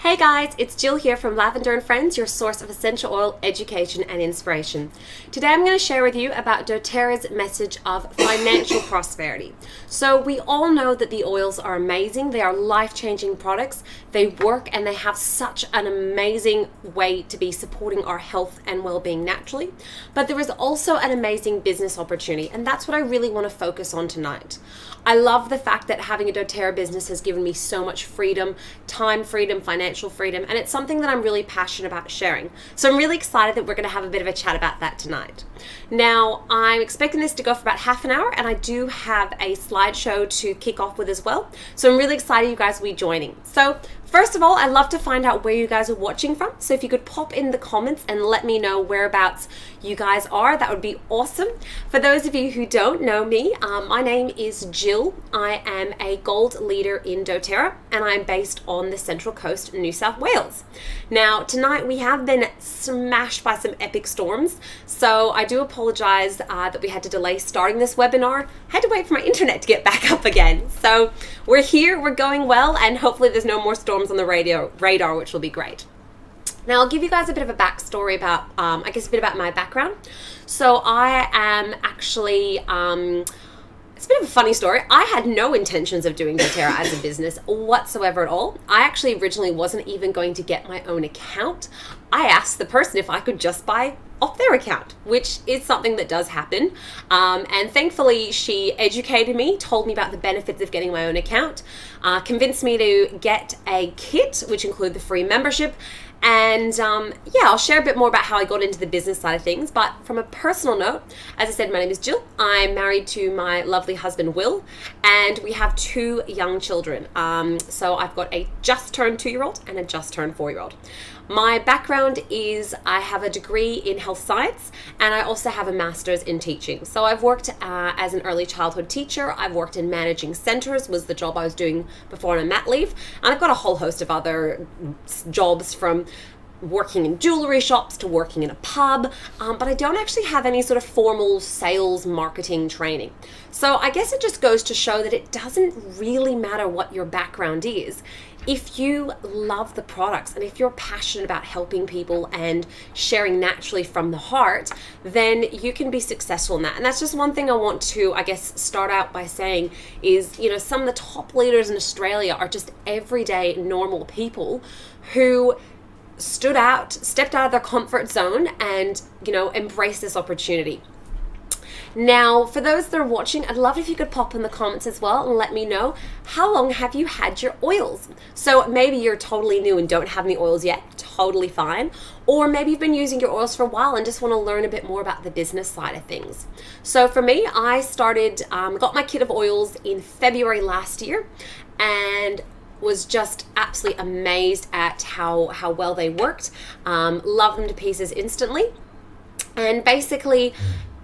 Hey guys, it's Jill here from Lavender and Friends, your source of essential oil education and inspiration. Today I'm going to share with you about doTERRA's message of financial prosperity. So we all know that the oils are amazing, they are life-changing products, they work and they have such an amazing way to be supporting our health and well-being naturally. But there is also an amazing business opportunity, and that's what I really want to focus on tonight. I love the fact that having a doTERRA business has given me so much freedom, time freedom, financial freedom, and it's something that I'm really passionate about sharing. So I'm really excited that we're going to have a bit of a chat about that tonight. Now, I'm expecting this to go for about half an hour, and I do have a slideshow to kick off with as well. So I'm really excited you guys will be joining. So first of all, I'd love to find out where you guys are watching from. So if you could pop in the comments and let me know whereabouts you guys are, that would be awesome. For those of you who don't know me, my name is Jill. I am a gold leader in doTERRA, and I'm based on the Central Coast, New South Wales. Now, tonight we have been smashed by some epic storms, so I do apologize that we had to delay starting this webinar. I had to wait for my internet to get back up again. So we're here, we're going well, and hopefully there's no more storms on the radar, which will be great. Now, I'll give you guys a bit of a backstory about, I guess a bit about my background. So I am actually, it's a bit of a funny story. I had no intentions of doing doTERRA as a business whatsoever at all. I actually originally wasn't even going to get my own account. I asked the person if I could just buy off their account, which is something that does happen. And thankfully, she educated me, told me about the benefits of getting my own account, convinced me to get a kit, which included the free membership. And yeah, I'll share a bit more about how I got into the business side of things. But from a personal note, as I said, my name is Jill. I'm married to my lovely husband, Will, and we have two young children. So I've got a just turned 2-year-old and a just turned 4-year-old. My background is I have a degree in health science, and I also have a master's in teaching. So I've worked as an early childhood teacher. I've worked in managing centers, was the job I was doing before on a mat leave. And I've got a whole host of other jobs, from working in jewelry shops to working in a pub, but I don't actually have any sort of formal sales marketing training. So I guess it just goes to show that it doesn't really matter what your background is. If you love the products and if you're passionate about helping people and sharing naturally from the heart, then you can be successful in that. And that's just one thing I want to, I guess, start out by saying is, you know, some of the top leaders in Australia are just everyday normal people who stepped out of their comfort zone and, you know, embraced this opportunity. Now, for those that are watching, I'd love if you could pop in the comments as well and let me know, how long have you had your oils? So maybe you're totally new and don't have any oils yet, totally fine. Or maybe you've been using your oils for a while and just want to learn a bit more about the business side of things. So for me, I started, got my kit of oils in February last year, and was just absolutely amazed at how well they worked. Loved them to pieces instantly, and basically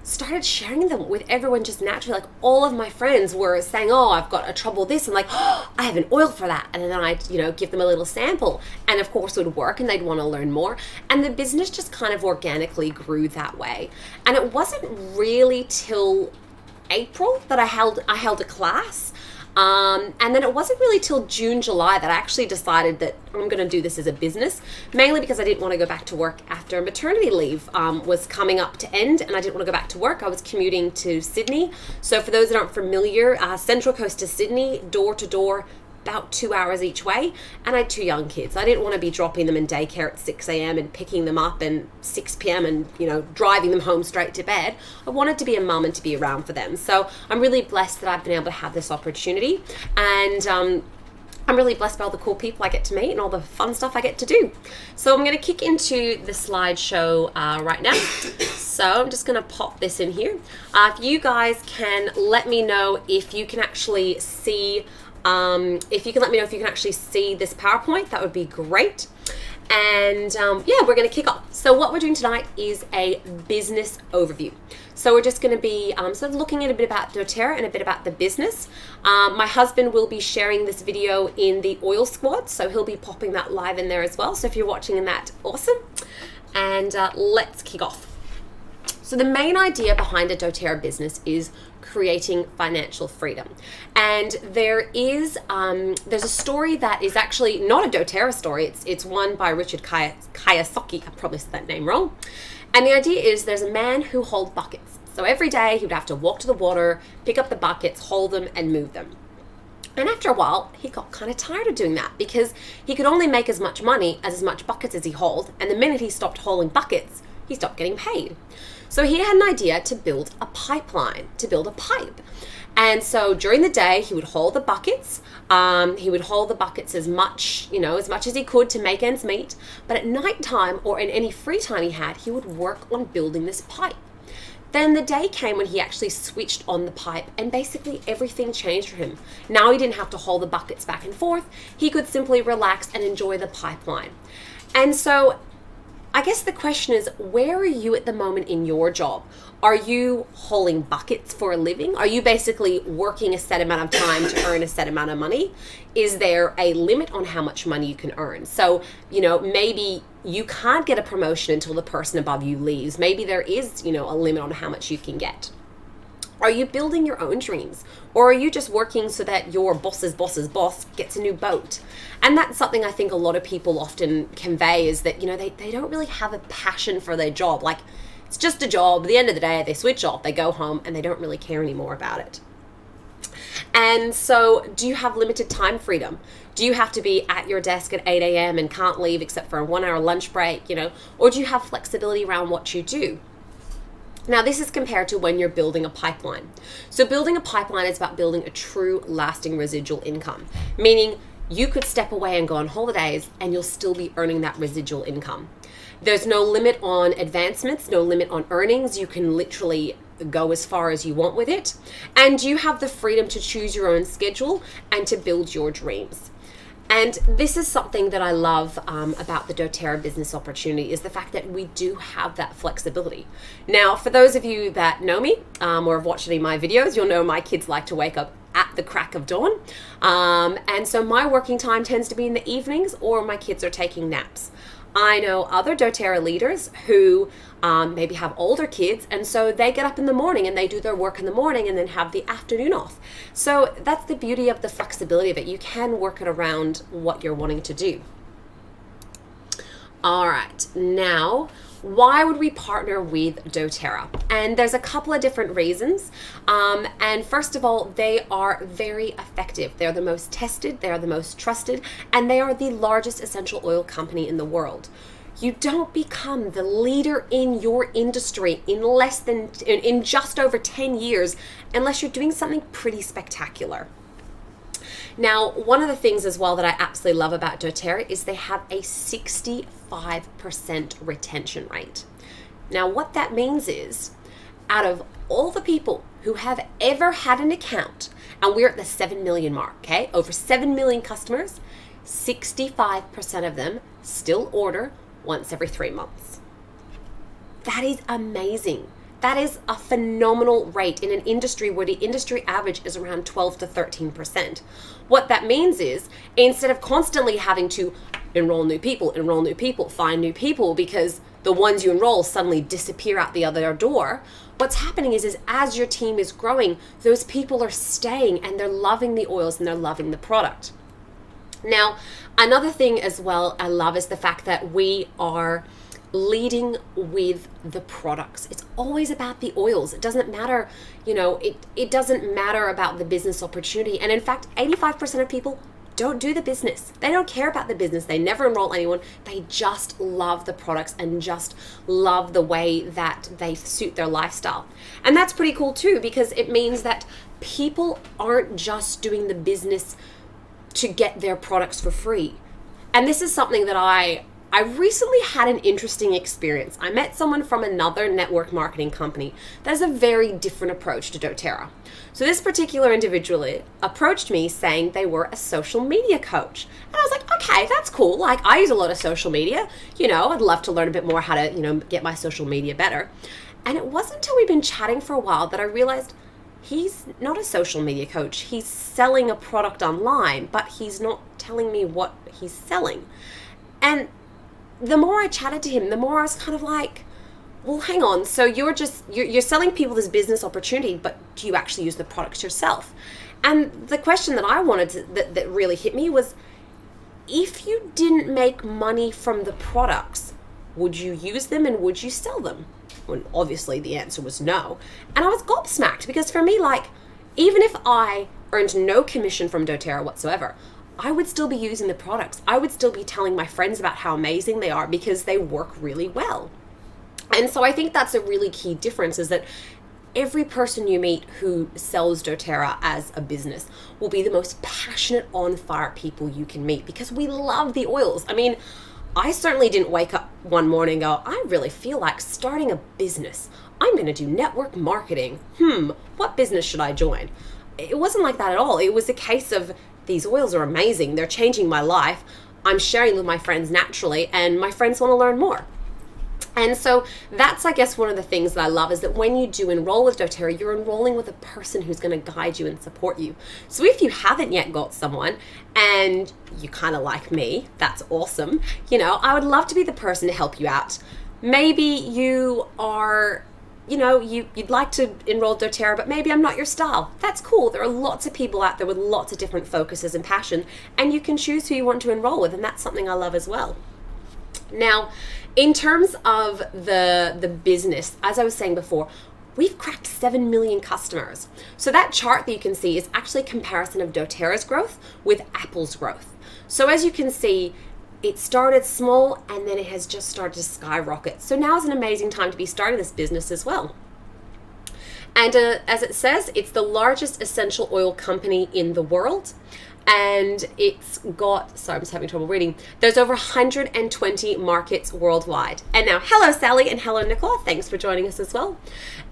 started sharing them with everyone just naturally. Like, all of my friends were saying, oh, I've got a trouble this, and like, oh, I have an oil for that. And then I'd, you know, give them a little sample, and of course it would work and they'd want to learn more. And the business just kind of organically grew that way. And it wasn't really till April that I held a class. And then it wasn't really till June, July that I actually decided that I'm going to do this as a business, mainly because I didn't want to go back to work after maternity leave was coming up to end, and I didn't want to go back to work. I was commuting to Sydney. So for those that aren't familiar, Central Coast to Sydney, door to door, about 2 hours each way, and I had 2 young kids. I didn't want to be dropping them in daycare at 6 a.m. and picking them up and 6 p.m. and, you know, driving them home straight to bed. I wanted to be a mum and to be around for them. So I'm really blessed that I've been able to have this opportunity, and I'm really blessed by all the cool people I get to meet and all the fun stuff I get to do. So I'm going to kick into the slideshow right now. So I'm just going to pop this in here. If you guys can let me know if you can actually see if you can let me know if you can actually see this PowerPoint, that would be great. And yeah, we're going to kick off. So what we're doing tonight is a business overview. So we're just going to be sort of looking at a bit about doTERRA and a bit about the business. My husband will be sharing this video in the Oil Squad, so he'll be popping that live in there as well. So if you're watching in that, awesome. And let's kick off. So the main idea behind a doTERRA business is creating financial freedom. And there's a story that is actually not a doTERRA story. It's one by Richard Kiyosaki. I probably said that name wrong. And the idea is there's a man who holds buckets. So every day he would have to walk to the water, pick up the buckets, hold them, and move them. And after a while, he got kind of tired of doing that because he could only make as much money as much buckets as he hauled. And the minute he stopped hauling buckets, he stopped getting paid. So he had an idea to build a pipeline, to build a pipe. And so during the day, he would haul the buckets. He would haul the buckets as much as he could to make ends meet. But at nighttime or in any free time he had, he would work on building this pipe. Then the day came when he actually switched on the pipe and basically everything changed for him. Now he didn't have to haul the buckets back and forth. He could simply relax and enjoy the pipeline. And so I guess the question is, where are you at the moment in your job? Are you hauling buckets for a living? Are you basically working a set amount of time to earn a set amount of money? Is there a limit on how much money you can earn? So, maybe you can't get a promotion until the person above you leaves. Maybe there is, a limit on how much you can get. Are you building your own dreams? Or are you just working so that your boss's boss gets a new boat? And that's something I think a lot of people often convey is that, they don't really have a passion for their job. Like, it's just a job. At the end of the day, they switch off, they go home, and they don't really care anymore about it. And so, do you have limited time freedom? Do you have to be at your desk at 8 a.m. and can't leave except for a 1-hour lunch break, Or do you have flexibility around what you do? Now, this is compared to when you're building a pipeline. So building a pipeline is about building a true lasting residual income, meaning you could step away and go on holidays and you'll still be earning that residual income. There's no limit on advancements, no limit on earnings. You can literally go as far as you want with it. And you have the freedom to choose your own schedule and to build your dreams. And this is something that I love about the doTERRA business opportunity is the fact that we do have that flexibility. Now, for those of you that know me or have watched any of my videos, you'll know my kids like to wake up at the crack of dawn. And so my working time tends to be in the evenings or my kids are taking naps. I know other doTERRA leaders who maybe have older kids, and so they get up in the morning and they do their work in the morning and then have the afternoon off. So that's the beauty of the flexibility of it. You can work it around what you're wanting to do. All right, now, why would we partner with doTERRA? And there's a couple of different reasons. And first of all, they are very effective. They're the most tested, they're the most trusted, and they are the largest essential oil company in the world. You don't become the leader in your industry in just over 10 years unless you're doing something pretty spectacular. Now, one of the things as well that I absolutely love about doTERRA is they have a 65% retention rate. Now, what that means is out of all the people who have ever had an account, and we're at the 7 million mark, okay? Over 7 million customers, 65% of them still order once every 3 months. That is amazing. That is a phenomenal rate in an industry where the industry average is around 12 to 13%. What that means is instead of constantly having to enroll new people, find new people because the ones you enroll suddenly disappear out the other door, what's happening is as your team is growing, those people are staying and they're loving the oils and they're loving the product. Now, another thing as well I love is the fact that we are leading with the products. It's always about the oils. It doesn't matter, it doesn't matter about the business opportunity. And in fact, 85% of people don't do the business. They don't care about the business. They never enroll anyone. They just love the products and just love the way that they suit their lifestyle. And that's pretty cool too, because it means that people aren't just doing the business to get their products for free. And this is something that I recently had an interesting experience. I met someone from another network marketing company that has a very different approach to doTERRA. So this particular individual approached me saying they were a social media coach. And I was like, okay, that's cool. Like, I use a lot of social media. I'd love to learn a bit more how to, get my social media better. And it wasn't until we'd been chatting for a while that I realized he's not a social media coach. He's selling a product online, but he's not telling me what he's selling. And the more I chatted to him, the more I was kind of like, well, hang on. So you're selling people this business opportunity, but do you actually use the products yourself? And the question that I wanted to, that really hit me was, if you didn't make money from the products, would you use them and would you sell them? Well, obviously the answer was no. And I was gobsmacked, because for me, like, even if I earned no commission from doTERRA whatsoever, I would still be using the products. I would still be telling my friends about how amazing they are because they work really well. And so I think that's a really key difference, is that every person you meet who sells doTERRA as a business will be the most passionate, on fire people you can meet, because we love the oils. I mean, I certainly didn't wake up one morning and go, I really feel like starting a business. I'm going to do network marketing. What business should I join? It wasn't like that at all. It was a case of, these oils are amazing. They're changing my life. I'm sharing with my friends naturally, and my friends want to learn more. And so that's, I guess, one of the things that I love, is that when you do enroll with doTERRA, you're enrolling with a person who's going to guide you and support you. So if you haven't yet got someone and you kind of like me, that's awesome. I would love to be the person to help you out. Maybe you are, you'd like to enroll doTERRA, but maybe I'm not your style. That's cool. There are lots of people out there with lots of different focuses and passion, and you can choose who you want to enroll with, and that's something I love as well. Now, in terms of the business, as I was saying before, we've cracked 7 million customers. So that chart that you can see is actually a comparison of doTERRA's growth with Apple's growth. So as you can see, it started small and then it has just started to skyrocket. So now is an amazing time to be starting this business as well. And as it says, it's the largest essential oil company in the world. And it's got, sorry, I'm just having trouble reading. There's over 120 markets worldwide. And now, hello, Sally, and hello, Nicola. Thanks for joining us as well.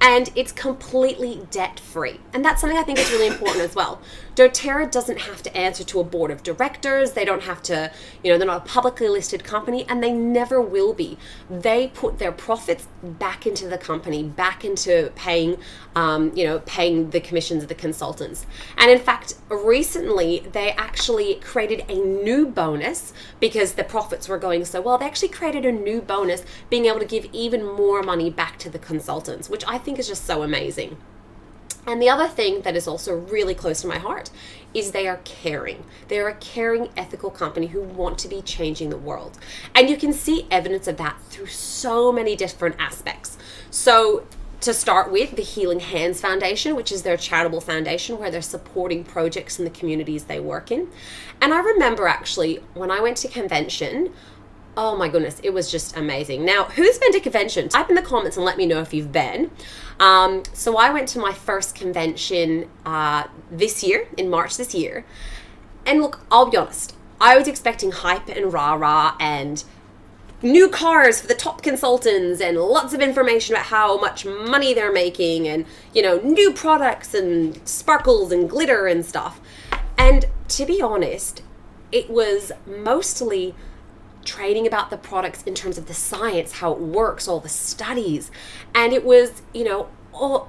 And it's completely debt-free. And that's something I think is really important as well. doTERRA doesn't have to answer to a board of directors. They don't have to, they're not a publicly listed company, and they never will be. They put their profits back into the company, back into paying, paying the commissions of the consultants. And in fact, recently, they actually created a new bonus, because the profits were going so well. They actually created a new bonus, being able to give even more money back to the consultants, which I think is just so amazing. And the other thing that is also really close to my heart is they are caring. They are a caring, ethical company who want to be changing the world. And you can see evidence of that through so many different aspects. So to start with, the Healing Hands Foundation, which is their charitable foundation where they're supporting projects in the communities they work in. And I remember actually when I went to convention, oh my goodness, it was just amazing. Now, who's been to convention? Type in the comments and let me know if you've been. So I went to my first convention this year, in March this year. And look, I'll be honest, I was expecting hype and rah-rah and new cars for the top consultants and lots of information about how much money they're making and, new products and sparkles and glitter and stuff. And to be honest, it was mostly training about the products in terms of the science, how it works, all the studies. And it was,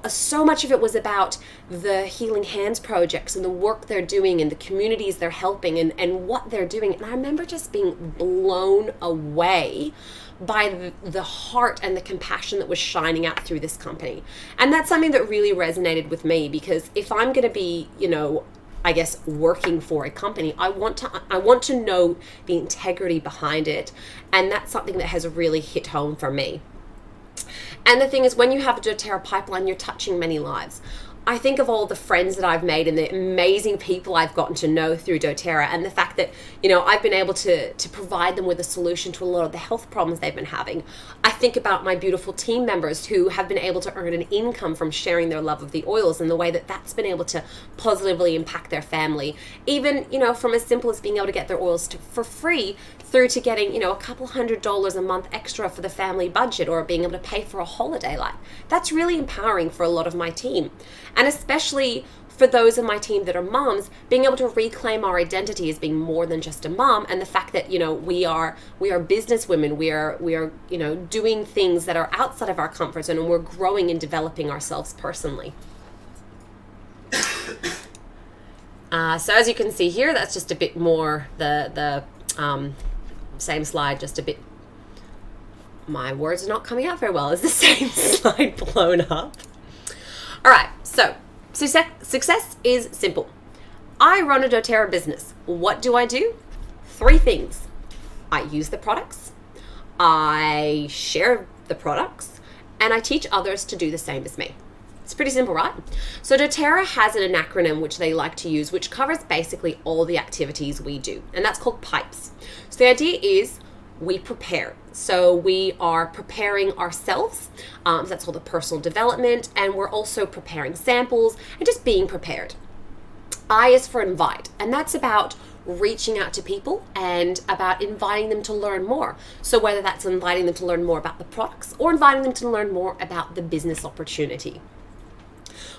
so much of it was about the Healing Hands projects and the work they're doing and the communities they're helping and what they're doing. And I remember just being blown away by the heart and the compassion that was shining out through this company. And that's something that really resonated with me, because if I'm going to be, I guess, working for a company, I want to know the integrity behind it. And that's something that has really hit home for me. And the thing is, when you have a doTERRA pipeline, you're touching many lives. I think of all the friends that I've made and the amazing people I've gotten to know through doTERRA, and the fact that, I've been able to provide them with a solution to a lot of the health problems they've been having. I think about my beautiful team members who have been able to earn an income from sharing their love of the oils, and the way that that's been able to positively impact their family. Even, from as simple as being able to get their oils for free, through to getting, a couple $100s a month extra for the family budget, or being able to pay for a holiday. Like, that's really empowering for a lot of my team. And especially for those of my team that are moms, being able to reclaim our identity as being more than just a mom, and the fact that, we are business women, we are, doing things that are outside of our comfort zone, and we're growing and developing ourselves personally. So as you can see here, that's just a bit more the same slide, just a bit My words are not coming out very well. Is the same slide blown up? All right, so success is simple. I run a doTERRA business. What do I do? 3 things. I use the products, I share the products, and I teach others to do the same as me. It's pretty simple, right? So doTERRA has an acronym which they like to use, which covers basically all the activities we do, and that's called PIPES. So the idea is we prepare. So we are preparing ourselves. That's all the personal development, and we're also preparing samples and just being prepared. I is for invite, and that's about reaching out to people and about inviting them to learn more. So whether that's inviting them to learn more about the products or inviting them to learn more about the business opportunity.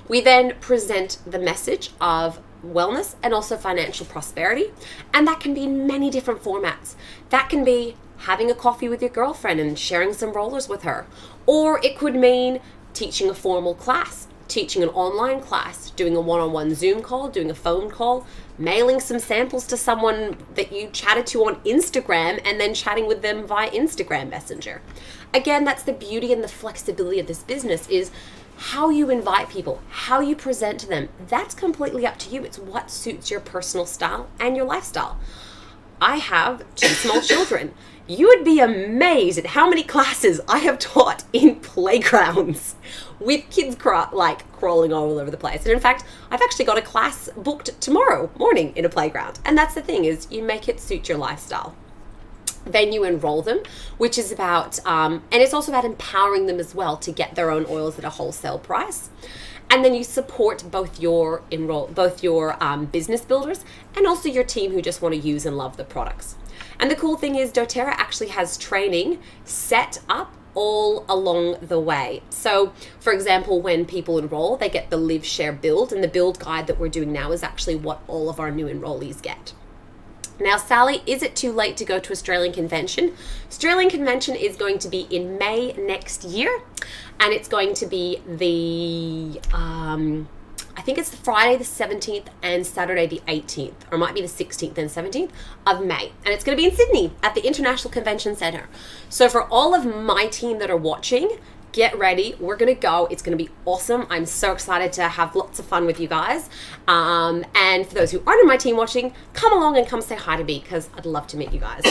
We then present the message of wellness and also financial prosperity, and that can be in many different formats. That can be having a coffee with your girlfriend and sharing some rollers with her, or it could mean teaching a formal class, teaching an online class, doing a one-on-one Zoom call, doing a phone call, mailing some samples to someone that you chatted to on Instagram and then chatting with them via Instagram Messenger. Again, that's the beauty and the flexibility of this business, is how you invite people, how you present to them. That's completely up to you. It's what suits your personal style and your lifestyle. I have 2 small children. You would be amazed at how many classes I have taught in playgrounds with kids crawling all over the place. And in fact, I've actually got a class booked tomorrow morning in a playground. And that's the thing, is you make it suit your lifestyle. Then you enroll them, which is about, and it's also about empowering them as well to get their own oils at a wholesale price. And then you support both your business builders and also your team who just want to use and love the products. And the cool thing is doTERRA actually has training set up all along the way. So for example, when people enroll, they get the Live, Share, Build, and the build guide that we're doing now is actually what all of our new enrollees get. Now, Sally, is it too late to go to Australian Convention? Australian Convention is going to be in May next year, and it's going to be I think it's Friday the 17th and Saturday the 18th, or it might be the 16th and 17th of May. And it's going to be in Sydney at the International Convention Centre. So for all of my team that are watching, get ready. We're going to go. It's going to be awesome. I'm so excited to have lots of fun with you guys. And for those who aren't in my team watching, come along and come say hi to me, because I'd love to meet you guys.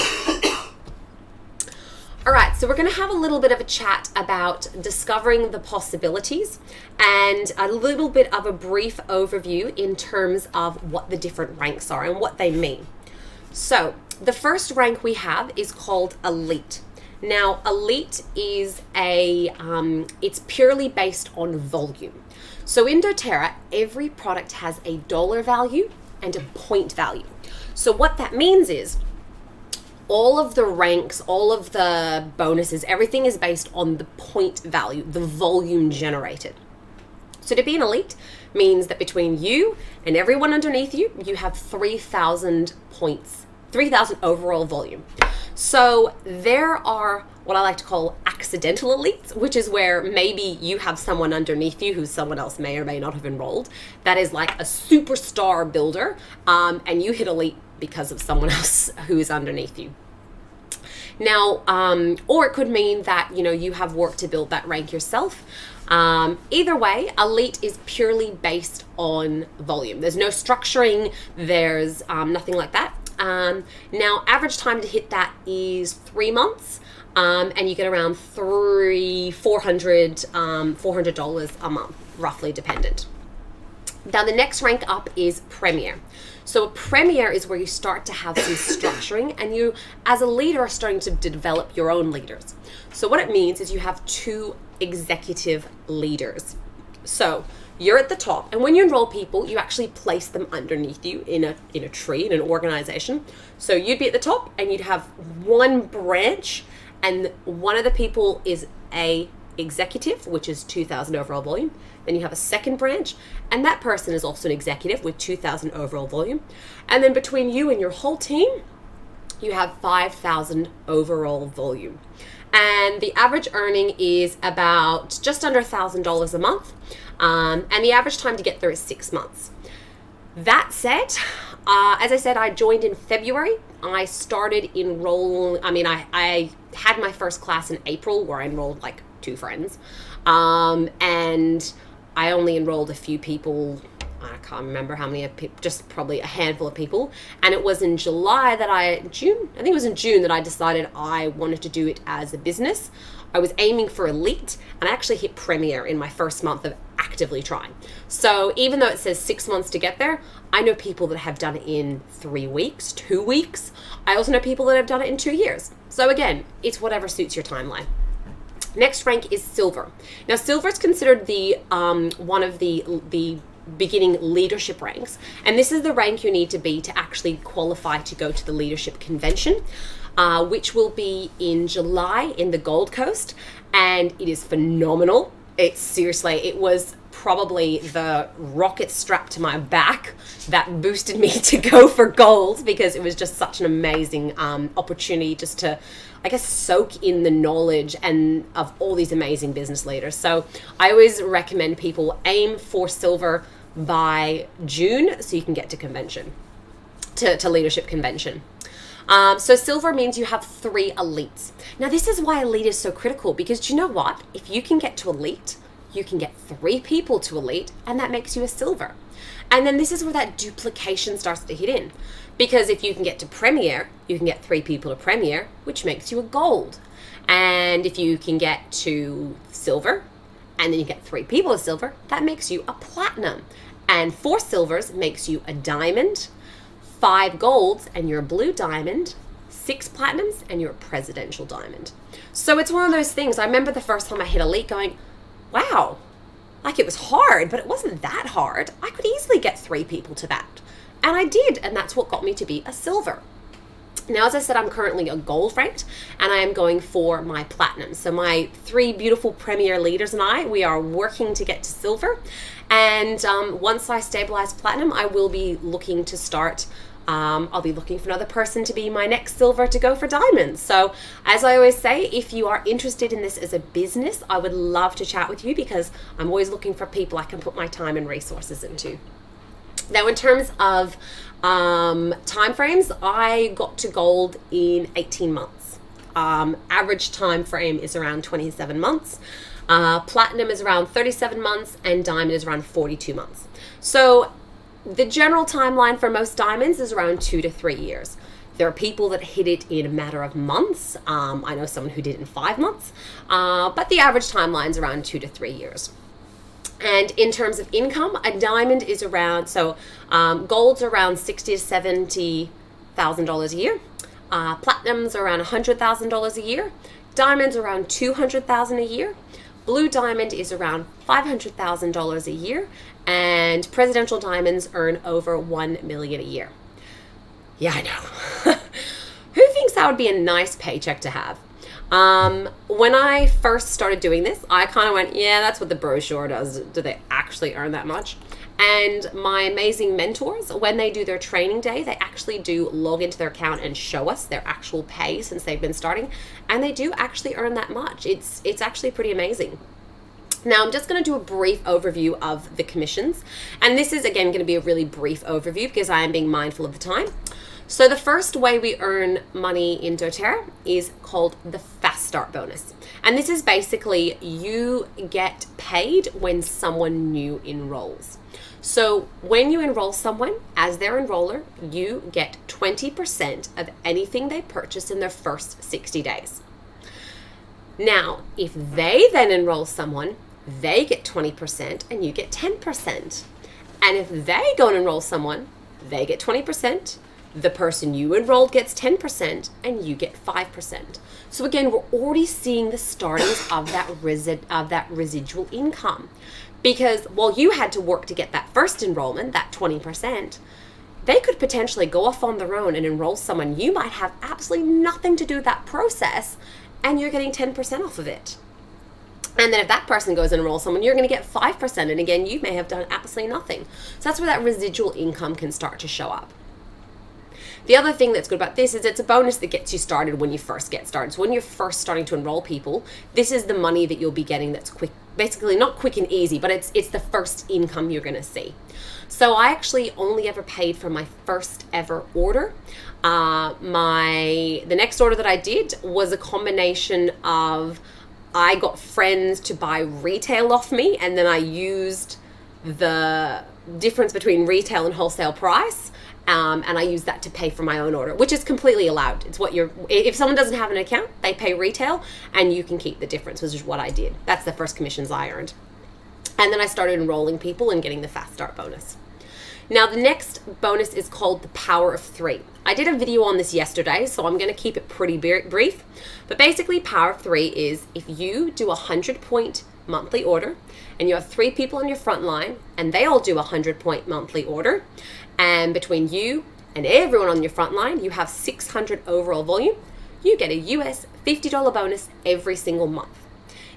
All right, so we're going to have a little bit of a chat about discovering the possibilities and a little bit of a brief overview in terms of what the different ranks are and what they mean. So the first rank we have is called Elite. Now, Elite is it's purely based on volume. So in doTERRA, every product has a dollar value and a point value. So what that means is all of the ranks, all of the bonuses, everything is based on the point value, the volume generated. So to be an elite means that between you and everyone underneath you, you have 3,000 points, 3,000 overall volume. So there are what I like to call accidental elites, which is where maybe you have someone underneath you who someone else may or may not have enrolled. That is like a superstar builder, and you hit elite because of someone else who is underneath you. Now, or it could mean that, you have worked to build that rank yourself. Either way, elite is purely based on volume. There's no structuring, there's nothing like that. Now, average time to hit that is 3 months, and you get around $400 a month, roughly dependent. Now, the next rank up is Premier. So a Premier is where you start to have some structuring, and you, as a leader, are starting to develop your own leaders. So what it means is you have 2 executive leaders. So you're at the top, and when you enroll people, you actually place them underneath you in a tree, in an organization. So you'd be at the top, and you'd have one branch, and one of the people is a executive, which is 2,000 overall volume. Then you have a second branch, and that person is also an executive with 2,000 overall volume. And then between you and your whole team, you have 5,000 overall volume. And the average earning is about just under $1,000 a month. And the average time to get there is 6 months. That said, as I said, I joined in February. I started I had my first class in April where I enrolled like 2 friends. And I only enrolled a few people. I can't remember how many, just probably a handful of people. And it was in June, I think it was in June that I decided I wanted to do it as a business. I was aiming for Elite, and I actually hit Premier in my first month of actively trying. So even though it says 6 months to get there, I know people that have done it in 3 weeks, 2 weeks. I also know people that have done it in 2 years. So again, it's whatever suits your timeline. Next rank is Silver. Now, Silver is considered the one of the beginning leadership ranks, and this is the rank you need to be to actually qualify to go to the leadership convention, which will be in July in the Gold Coast, and it is phenomenal. It was probably the rocket strapped to my back that boosted me to go for gold, because it was just such an amazing opportunity just to, I guess, soak in the knowledge and of all these amazing business leaders. So I always recommend people aim for Silver by June so you can get to convention, to leadership convention. So Silver means you have 3 elites. Now this is why Elite is so critical, because do you know what? If you can get to Elite, you can get 3 people to Elite, and that makes you a Silver. And then this is where that duplication starts to hit in. Because if you can get to Premier, you can get 3 people to Premier, which makes you a Gold. And if you can get to Silver, and then you get 3 people to Silver, that makes you a Platinum. And 4 Silvers makes you a Diamond, 5 Golds, and you're a Blue Diamond, 6 Platinums, and you're a Presidential Diamond. So it's one of those things. I remember the first time I hit Elite going, wow, like it was hard, but it wasn't that hard. I could easily get 3 people to that. And I did, and that's what got me to be a Silver. Now, as I said, I'm currently a Gold ranked, and I am going for my Platinum. So my 3 beautiful Premier leaders and we are working to get to Silver. And once I stabilize Platinum, I will be looking to start, I'll be looking for another person to be my next Silver to go for Diamonds. So as I always say, if you are interested in this as a business, I would love to chat with you, because I'm always looking for people I can put my time and resources into. Now, in terms of time frames, I got to Gold in 18 months. Average time frame is around 27 months. Platinum is around 37 months, and Diamond is around 42 months. So the general timeline for most diamonds is around 2 to 3 years. There are people that hit it in a matter of months. I know someone who did it in 5 months, but the average timeline is around 2 to 3 years. And in terms of income, a diamond is around, gold's around $60,000 to $70,000 a year. Platinum's around $100,000 a year. Diamond's around $200,000 a year. Blue diamond is around $500,000 a year. And presidential diamonds earn over $1 million a year. Yeah, I know. Who thinks that would be a nice paycheck to have? When I first started doing this, I kind of went, yeah, that's what the brochure does. Do they actually earn that much? And my amazing mentors, when they do their training day, they actually do log into their account and show us their actual pay since they've been starting. And they do actually earn that much. It's actually pretty amazing. Now, I'm just going to do a brief overview of the commissions. And this is, again, going to be a really brief overview because I am being mindful of the time. So the first way we earn money in doTERRA is called the Fast Start bonus. And this is basically you get paid when someone new enrolls. So when you enroll someone as their enroller, you get 20% of anything they purchase in their first 60 days. Now, if they then enroll someone, they get 20% and you get 10%. And if they go and enroll someone, they get 20%. The person you enrolled gets 10% and you get 5%. So again, we're already seeing the startings of that residual income. Because while you had to work to get that first enrollment, that 20%, they could potentially go off on their own and enroll someone. You might have absolutely nothing to do with that process and you're getting 10% off of it. And then if that person goes and enrolls someone, you're going to get 5%. And again, you may have done absolutely nothing. So that's where that residual income can start to show up. The other thing that's good about this is it's a bonus that gets you started when you first get started. So when you're first starting to enroll people, this is the money that you'll be getting that's quick, basically not quick and easy, but it's the first income you're going to see. So I actually only ever paid for my first ever order. The next order that I did was a combination of, I got friends to buy retail off me, and then I used the difference between retail and wholesale price, and I used that to pay for my own order, which is completely allowed. It's what if someone doesn't have an account, they pay retail and you can keep the difference, which is what I did. That's the first commissions I earned. And then I started enrolling people and getting the fast start bonus. Now the next bonus is called the power of 3. I did a video on this yesterday, so I'm going to keep it pretty brief. But basically, power of 3 is if you do a 100-point monthly order and you have 3 people on your front line and they all do a 100-point monthly order, and between you and everyone on your front line, you have 600 overall volume, you get a US $50 bonus every single month.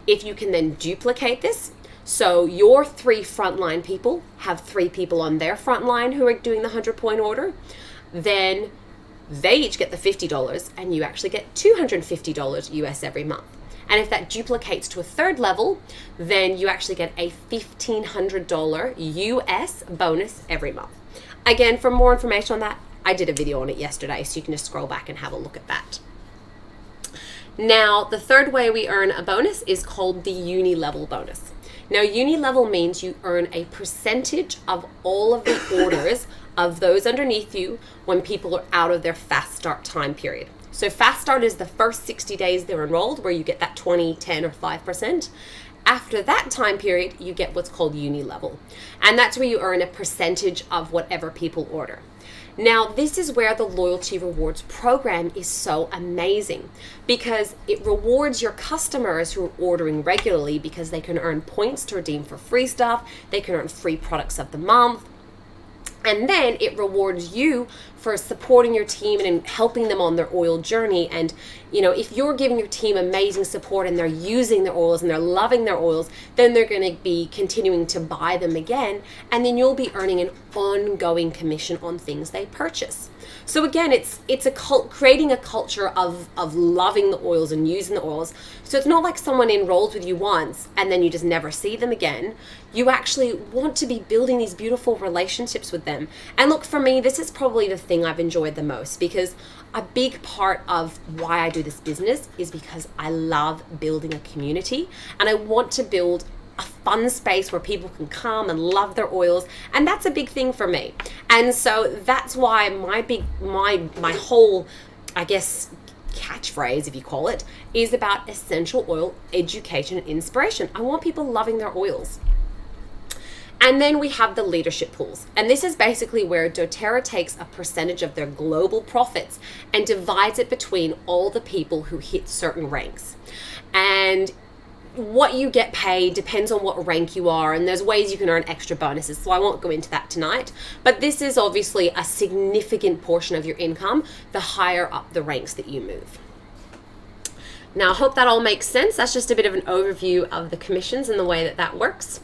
If you can then duplicate this, so your 3 frontline people have 3 people on their front line who are doing the 100-point order, then they each get the $50 and you actually get $250 US every month. And if that duplicates to a 3rd level, then you actually get a $1,500 US bonus every month. Again, for more information on that, I did a video on it yesterday, so you can just scroll back and have a look at that. Now, the 3rd way we earn a bonus is called the uni-level bonus. Now, uni-level means you earn a percentage of all of the orders of those underneath you when people are out of their fast start time period. So fast start is the first 60 days they're enrolled, where you get that 20, 10, or 5%. After that time period, you get what's called uni-level. And that's where you earn a percentage of whatever people order. Now, this is where the loyalty rewards program is so amazing, because it rewards your customers who are ordering regularly, because they can earn points to redeem for free stuff, they can earn free products of the month, and then it rewards you for supporting your team and helping them on their oil journey. And if you're giving your team amazing support and they're using their oils and they're loving their oils, then they're going to be continuing to buy them again, and then you'll be earning an ongoing commission on things they purchase. So again, it's creating a culture of loving the oils and using the oils. So it's not like someone enrolls with you once and then you just never see them again. You actually want to be building these beautiful relationships with them. And look, for me, this is probably the thing I've enjoyed the most, because a big part of why I do this business is because I love building a community, and I want to build a fun space where people can come and love their oils, and that's a big thing for me. And so that's why my whole, I guess, catchphrase, if you call it, is about essential oil education and inspiration. I want people loving their oils. And then we have the leadership pools. And this is basically where doTERRA takes a percentage of their global profits and divides it between all the people who hit certain ranks. And what you get paid depends on what rank you are, and there's ways you can earn extra bonuses, so I won't go into that tonight. But this is obviously a significant portion of your income the higher up the ranks that you move. Now, I hope that all makes sense. That's just a bit of an overview of the commissions and the way that works.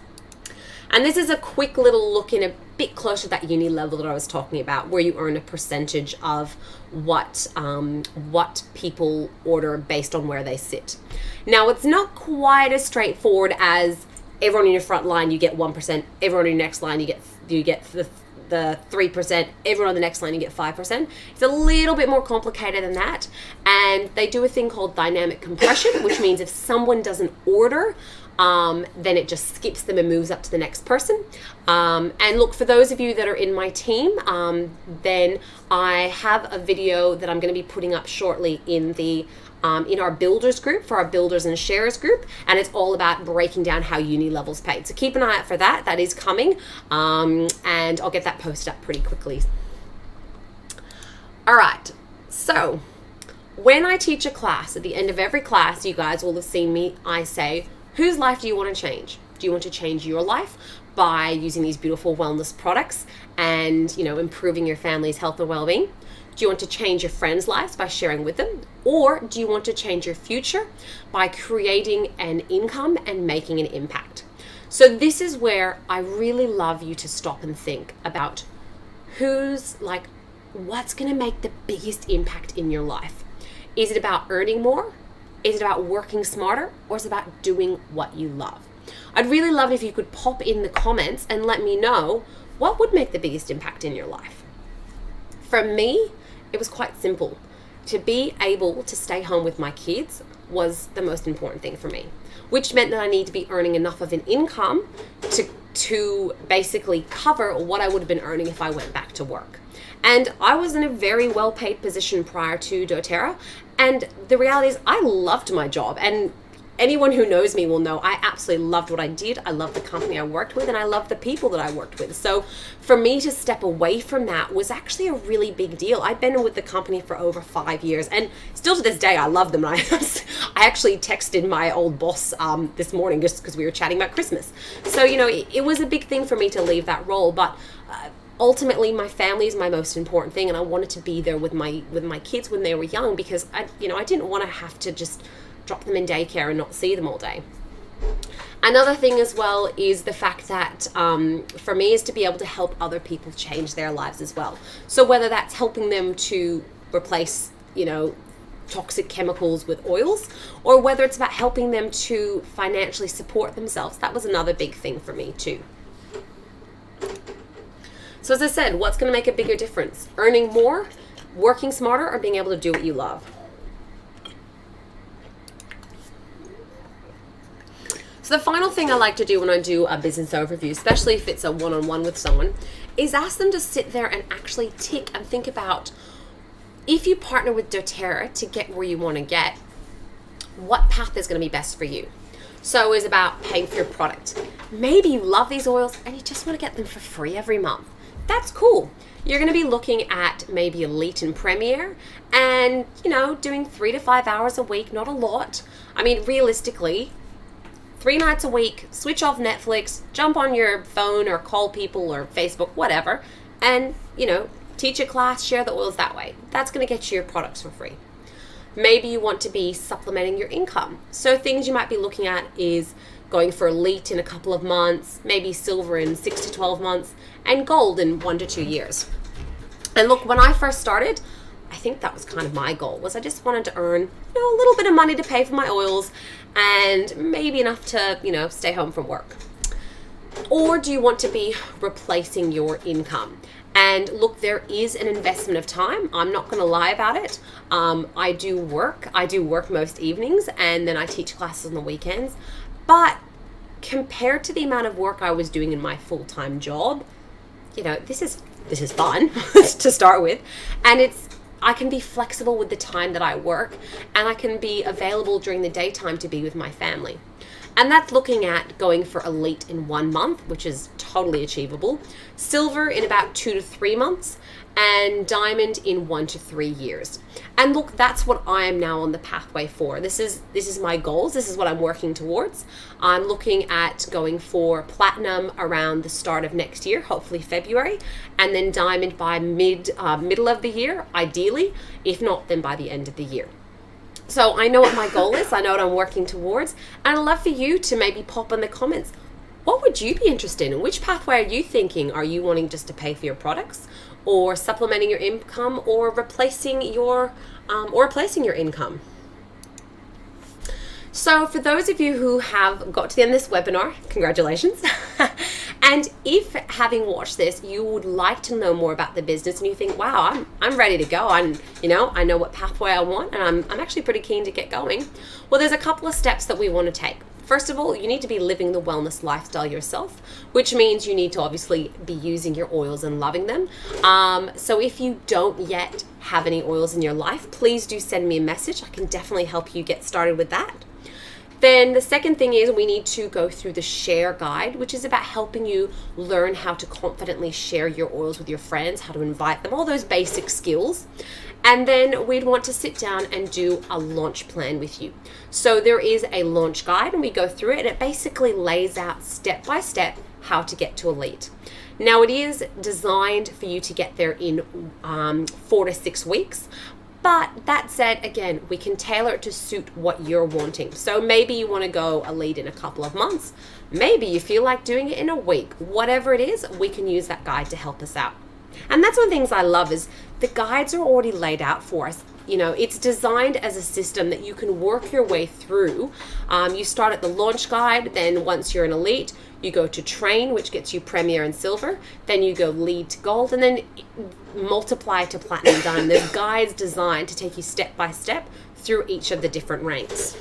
And this is a quick little look in a bit closer to that uni level that I was talking about, where you earn a percentage of what people order based on where they sit. Now, it's not quite as straightforward as everyone in your front line, you get 1%, everyone in your next line, you get the 3%, everyone on the next line, you get 5%. It's a little bit more complicated than that. And they do a thing called dynamic compression, which means if someone doesn't order, then it just skips them and moves up to the next person. And look, for those of you that are in my team, then I have a video that I'm going to be putting up shortly in our builders group, for our builders and sharers group, and it's all about breaking down how uni levels paid. So keep an eye out for that. That is coming, and I'll get that posted up pretty quickly. All right, so when I teach a class, at the end of every class, you guys will have seen me, I say, whose life do you want to change? Do you want to change your life by using these beautiful wellness products and, improving your family's health and well-being? Do you want to change your friends' lives by sharing with them? Or do you want to change your future by creating an income and making an impact? So this is where I really love you to stop and think about whose what's going to make the biggest impact in your life? Is it about earning more? Is it about working smarter? Or is it about doing what you love? I'd really love it if you could pop in the comments and let me know what would make the biggest impact in your life. For me, it was quite simple. To be able to stay home with my kids was the most important thing for me, which meant that I need to be earning enough of an income to basically cover what I would have been earning if I went back to work. And I was in a very well-paid position prior to doTERRA, and the reality is I loved my job, and anyone who knows me will know I absolutely loved what I did. I loved the company I worked with, and I loved the people that I worked with. So for me to step away from that was actually a really big deal. I've been with the company for over 5 years, and still to this day I love them. And I actually texted my old boss this morning just because we were chatting about Christmas. So it was a big thing for me to leave that role, but ultimately my family is my most important thing, and I wanted to be there with my kids when they were young, because I didn't want to have to just drop them in daycare and not see them all day. Another thing as well is the fact that for me is to be able to help other people change their lives as well. So whether that's helping them to replace toxic chemicals with oils, or whether it's about helping them to financially support themselves, that was another big thing for me too. So as I said, what's going to make a bigger difference? Earning more, working smarter, or being able to do what you love? So the final thing I like to do when I do a business overview, especially if it's a one-on-one with someone, is ask them to sit there and actually tick and think about, if you partner with doTERRA to get where you want to get, what path is going to be best for you? So it's about paying for your product. Maybe you love these oils and you just want to get them for free every month. That's cool. You're going to be looking at maybe Elite and Premier and, doing 3 to 5 hours a week, not a lot. I mean, realistically, 3 nights a week, switch off Netflix, jump on your phone or call people or Facebook, whatever, and, teach a class, share the oils that way. That's going to get you your products for free. Maybe you want to be supplementing your income. So things you might be looking at is going for Elite in a couple of months, maybe Silver in 6 to 12 months, and Gold in 1 to 2 years. And look, when I first started, I think that was kind of my goal, was I just wanted to earn a little bit of money to pay for my oils and maybe enough to stay home from work. Or do you want to be replacing your income? And look, there is an investment of time. I'm not going to lie about it. I do work most evenings, and then I teach classes on the weekends. But compared to the amount of work I was doing in my full-time job, this is fun to start with, and I can be flexible with the time that I work, and I can be available during the daytime to be with my family. And that's looking at going for Elite in 1 month, which is totally achievable, Silver in about 2 to 3 months, and Diamond in 1 to 3 years. And look, that's what I am now on the pathway for. This is my goals. This is what I'm working towards. I'm looking at going for Platinum around the start of next year, hopefully February, and then Diamond by middle of the year, ideally. If not, then by the end of the year. So I know what my goal is. I know what I'm working towards. And I'd love for you to maybe pop in the comments. What would you be interested in? Which pathway are you thinking? Are you wanting just to pay for your products, or supplementing your income, or replacing your income? So for those of you who have got to the end of this webinar, congratulations. And if, having watched this, you would like to know more about the business and you think, wow, I'm ready to go. I know what pathway I want, and I'm actually pretty keen to get going. Well, there's a couple of steps that we want to take. First of all, you need to be living the wellness lifestyle yourself, which means you need to obviously be using your oils and loving them. So if you don't yet have any oils in your life, please do send me a message. I can definitely help you get started with that. Then the second thing is we need to go through the share guide, which is about helping you learn how to confidently share your oils with your friends, how to invite them, all those basic skills. And then we'd want to sit down and do a launch plan with you. So there is a launch guide, and we go through it, and it basically lays out step by step how to get to Elite. Now, it is designed for you to get there in 4 to 6 weeks. But that said, again, we can tailor it to suit what you're wanting. So maybe you want to go Elite in a couple of months. Maybe you feel like doing it in a week. Whatever it is, we can use that guide to help us out. And that's one of the things I love is the guides are already laid out for us. You know, it's designed as a system that you can work your way through. You start at the launch guide, then once you're an elite, you go to train, which gets you premier and silver, then you go lead to gold, and then multiply to platinum and diamond. There's guides designed to take you step by step through each of the different ranks.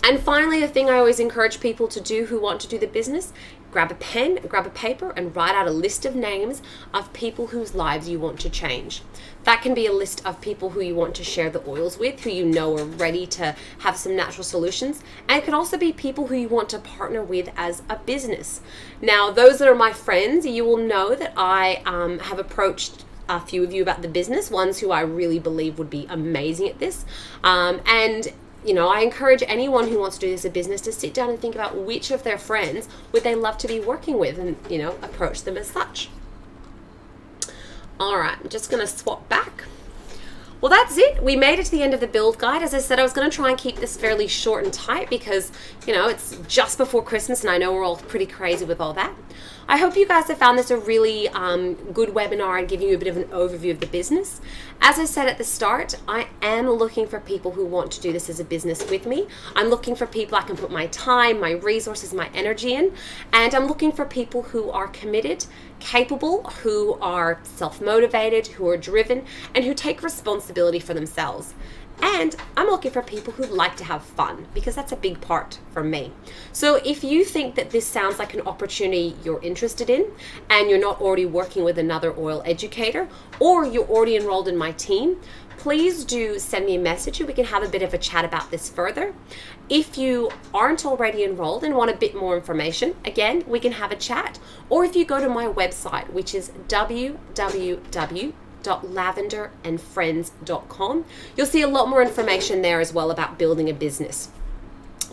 And finally, the thing I always encourage people to do who want to do the business, grab a pen, grab a paper, and write out a list of names of people whose lives you want to change. That can be a list of people who you want to share the oils with, who you know are ready to have some natural solutions. And it can also be people who you want to partner with as a business. Now, those that are my friends, you will know that I have approached a few of you about the business, ones who I really believe would be amazing at this. And you know, I encourage anyone who wants to do this as a business to sit down and think about which of their friends would they love to be working with, and, you know, approach them as such. All right, I'm just going to swap back. Well, that's it. We made it to the end of the build guide. As I said, I was going to try and keep this fairly short and tight because, you know, it's just before Christmas and I know we're all pretty crazy with all that. I hope you guys have found this a really good webinar and giving you a bit of an overview of the business. As I said at the start, I am looking for people who want to do this as a business with me. I'm looking for people I can put my time, my resources, my energy in, and I'm looking for people who are committed, capable, who are self-motivated, who are driven, and who take responsibility for themselves. And I'm looking for people who like to have fun, because that's a big part for me. So if you think that this sounds like an opportunity you're interested in, and you're not already working with another oil educator, or you're already enrolled in my team, please do send me a message and we can have a bit of a chat about this further. If you aren't already enrolled and want a bit more information, again, we can have a chat. Or if you go to my website, which is www.lavenderandfriends.com, you'll see a lot more information there as well about building a business.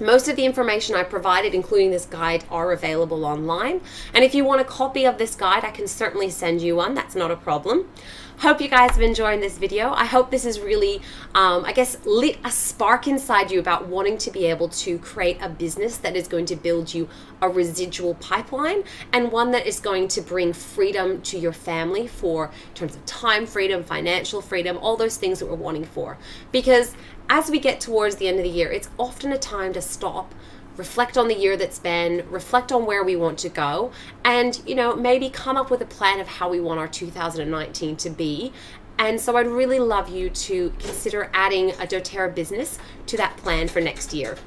Most of the information I provided, including this guide, are available online. And if you want a copy of this guide, I can certainly send you one. That's not a problem. Hope you guys have enjoyed this video. I hope this has really, I guess, lit a spark inside you about wanting to be able to create a business that is going to build you a residual pipeline, and one that is going to bring freedom to your family for in terms of time freedom, financial freedom, all those things that we're wanting for. Because as we get towards the end of the year, it's often a time to stop, reflect on the year that's been, reflect on where we want to go, and, you know, maybe come up with a plan of how we want our 2019 to be. And so I'd really love you to consider adding a doTERRA business to that plan for next year.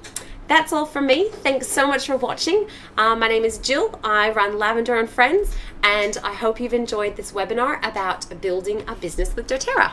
That's all from me. Thanks so much for watching. My name is Jill. I run Lavender and Friends, and I hope you've enjoyed this webinar about building a business with doTERRA.